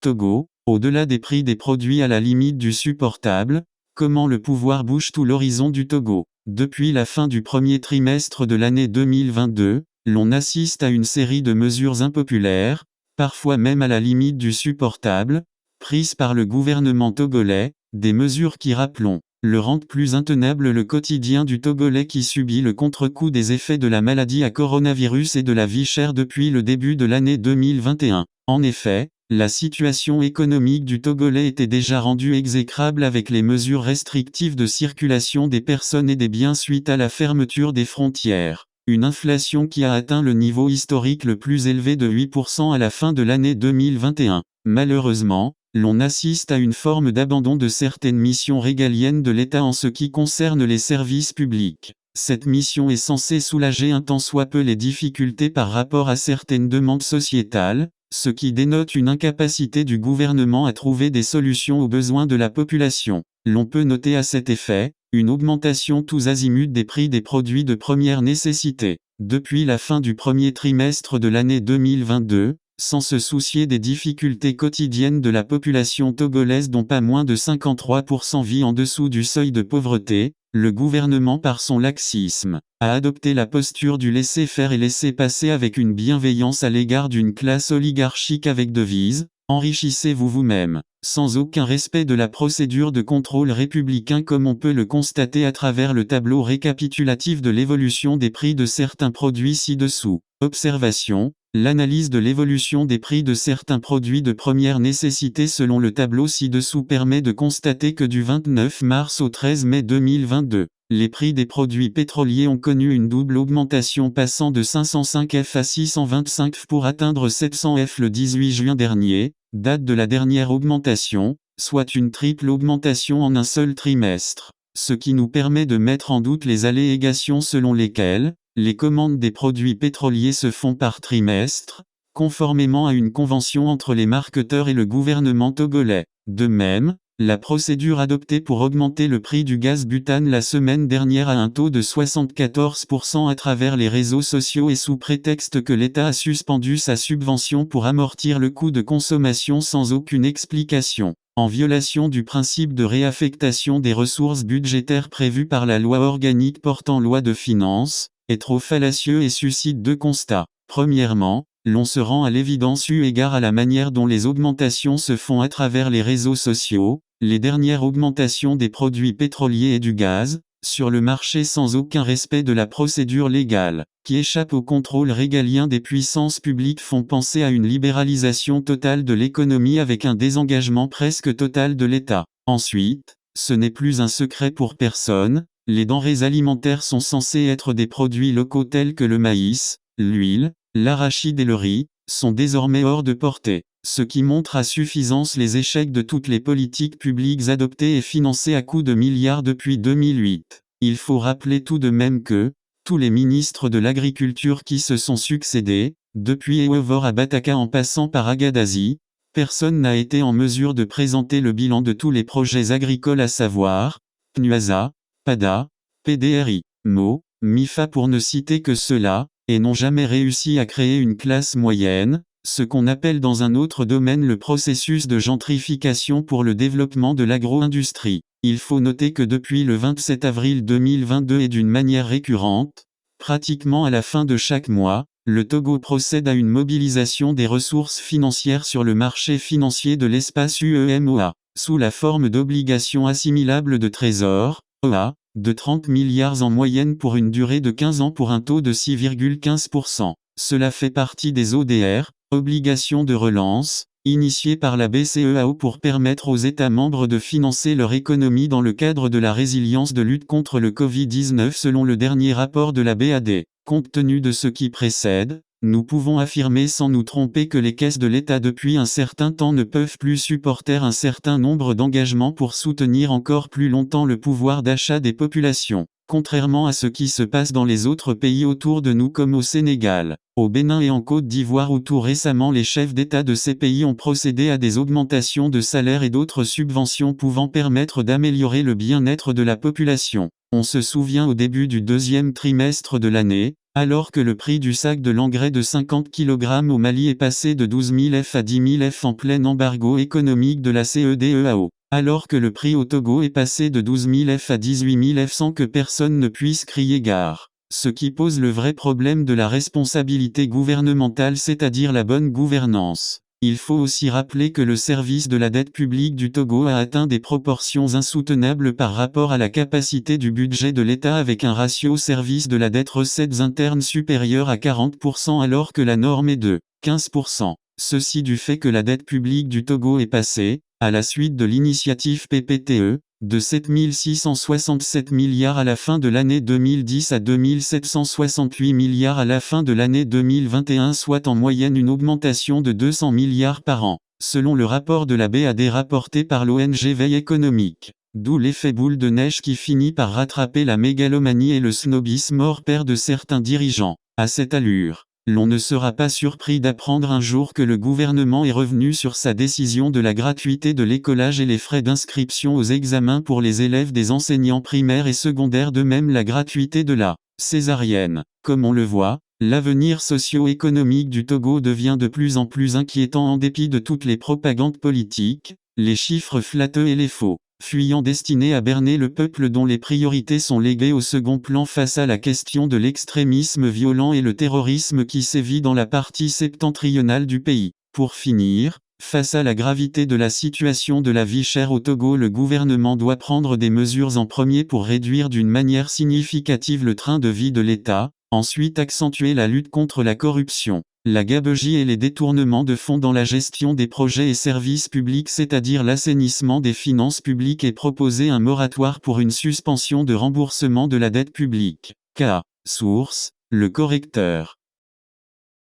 Togo, au-delà des prix des produits à la limite du supportable, comment le pouvoir bouge tout l'horizon du Togo. Depuis la fin du premier trimestre de l'année 2022, l'on assiste à une série de mesures impopulaires, parfois même à la limite du supportable, prises par le gouvernement togolais, des mesures qui, rappelons, le rendent plus intenable le quotidien du Togolais qui subit le contre-coup des effets de la maladie à coronavirus et de la vie chère depuis le début de l'année 2021. En effet, la situation économique du Togolais était déjà rendue exécrable avec les mesures restrictives de circulation des personnes et des biens suite à la fermeture des frontières. Une inflation qui a atteint le niveau historique le plus élevé de 8% à la fin de l'année 2021. Malheureusement, l'on assiste à une forme d'abandon de certaines missions régaliennes de l'État en ce qui concerne les services publics. Cette mission est censée soulager un tant soit peu les difficultés par rapport à certaines demandes sociétales, ce qui dénote une incapacité du gouvernement à trouver des solutions aux besoins de la population. L'on peut noter à cet effet, une augmentation tous azimuts des prix des produits de première nécessité. Depuis la fin du premier trimestre de l'année 2022, sans se soucier des difficultés quotidiennes de la population togolaise dont pas moins de 53% vit en dessous du seuil de pauvreté, le gouvernement par son laxisme, a adopté la posture du laisser-faire et laisser-passer avec une bienveillance à l'égard d'une classe oligarchique avec devise « Enrichissez-vous vous-même », sans aucun respect de la procédure de contrôle républicain comme on peut le constater à travers le tableau récapitulatif de l'évolution des prix de certains produits ci-dessous. Observation. L'analyse de l'évolution des prix de certains produits de première nécessité selon le tableau ci-dessous permet de constater que du 29 mars au 13 mai 2022, les prix des produits pétroliers ont connu une double augmentation passant de 505 F à 625 F pour atteindre 700 F le 18 juin dernier, date de la dernière augmentation, soit une triple augmentation en un seul trimestre. Ce qui nous permet de mettre en doute les allégations selon lesquelles les commandes des produits pétroliers se font par trimestre, conformément à une convention entre les marketeurs et le gouvernement togolais. De même, la procédure adoptée pour augmenter le prix du gaz butane la semaine dernière à un taux de 74% à travers les réseaux sociaux et sous prétexte que l'État a suspendu sa subvention pour amortir le coût de consommation sans aucune explication, en violation du principe de réaffectation des ressources budgétaires prévues par la loi organique portant loi de finances, est trop fallacieux et suscite deux constats. Premièrement, l'on se rend à l'évidence eu égard à la manière dont les augmentations se font à travers les réseaux sociaux, les dernières augmentations des produits pétroliers et du gaz, sur le marché sans aucun respect de la procédure légale, qui échappe au contrôle régalien des puissances publiques font penser à une libéralisation totale de l'économie avec un désengagement presque total de l'État. Ensuite, ce n'est plus un secret pour personne, les denrées alimentaires sont censées être des produits locaux tels que le maïs, l'huile, l'arachide et le riz, sont désormais hors de portée, ce qui montre à suffisance les échecs de toutes les politiques publiques adoptées et financées à coups de milliards depuis 2008. Il faut rappeler tout de même que, tous les ministres de l'agriculture qui se sont succédés, depuis Ewovor à Bataka en passant par Agadazi, personne n'a été en mesure de présenter le bilan de tous les projets agricoles à savoir, PNUASA, PADA, PDRI, MO, MIFA pour ne citer que ceux-là, et n'ont jamais réussi à créer une classe moyenne, ce qu'on appelle dans un autre domaine le processus de gentrification pour le développement de l'agro-industrie. Il faut noter que depuis le 27 avril 2022 et d'une manière récurrente, pratiquement à la fin de chaque mois, le Togo procède à une mobilisation des ressources financières sur le marché financier de l'espace UEMOA, sous la forme d'obligations assimilables de trésor, OA, de 30 milliards en moyenne pour une durée de 15 ans pour un taux de 6,15%. Cela fait partie des ODR, obligations de relance, initiées par la BCEAO pour permettre aux États membres de financer leur économie dans le cadre de la résilience de lutte contre le Covid-19 selon le dernier rapport de la BAD. Compte tenu de ce qui précède, nous pouvons affirmer sans nous tromper que les caisses de l'État depuis un certain temps ne peuvent plus supporter un certain nombre d'engagements pour soutenir encore plus longtemps le pouvoir d'achat des populations. Contrairement à ce qui se passe dans les autres pays autour de nous comme au Sénégal, au Bénin et en Côte d'Ivoire où tout récemment les chefs d'État de ces pays ont procédé à des augmentations de salaires et d'autres subventions pouvant permettre d'améliorer le bien-être de la population. On se souvient au début du deuxième trimestre de l'année, Alors que le prix du sac de l'engrais de 50 kg au Mali est passé de 12 000 F à 10 000 F en plein embargo économique de la CEDEAO. Alors que le prix au Togo est passé de 12 000 F à 18 000 F sans que personne ne puisse crier gare. Ce qui pose le vrai problème de la responsabilité gouvernementale, c'est-à-dire la bonne gouvernance. Il faut aussi rappeler que le service de la dette publique du Togo a atteint des proportions insoutenables par rapport à la capacité du budget de l'État, avec un ratio service de la dette recettes internes supérieur à 40% alors que la norme est de 15%. Ceci du fait que la dette publique du Togo est passée, à la suite de l'initiative PPTE, de 7 667 milliards à la fin de l'année 2010 à 2 768 milliards à la fin de l'année 2021, soit en moyenne une augmentation de 200 milliards par an, selon le rapport de la BAD rapporté par l'ONG Veille économique. D'où l'effet boule de neige qui finit par rattraper la mégalomanie et le snobisme hors pair de certains dirigeants. À cette allure, l'on ne sera pas surpris d'apprendre un jour que le gouvernement est revenu sur sa décision de la gratuité de l'écolage et les frais d'inscription aux examens pour les élèves des enseignants primaires et secondaires, de même la gratuité de la césarienne. Comme on le voit, l'avenir socio-économique du Togo devient de plus en plus inquiétant en dépit de toutes les propagandes politiques, les chiffres flatteux et les faux fuyants destinés à berner le peuple, dont les priorités sont léguées au second plan face à la question de l'extrémisme violent et le terrorisme qui sévit dans la partie septentrionale du pays. Pour finir, face à la gravité de la situation de la vie chère au Togo, le gouvernement doit prendre des mesures en premier pour réduire d'une manière significative le train de vie de l'État, ensuite accentuer la lutte contre la corruption, la gabegie et les détournements de fonds dans la gestion des projets et services publics, c'est-à-dire l'assainissement des finances publiques, et proposer un moratoire pour une suspension de remboursement de la dette publique. K. Source, Le Correcteur.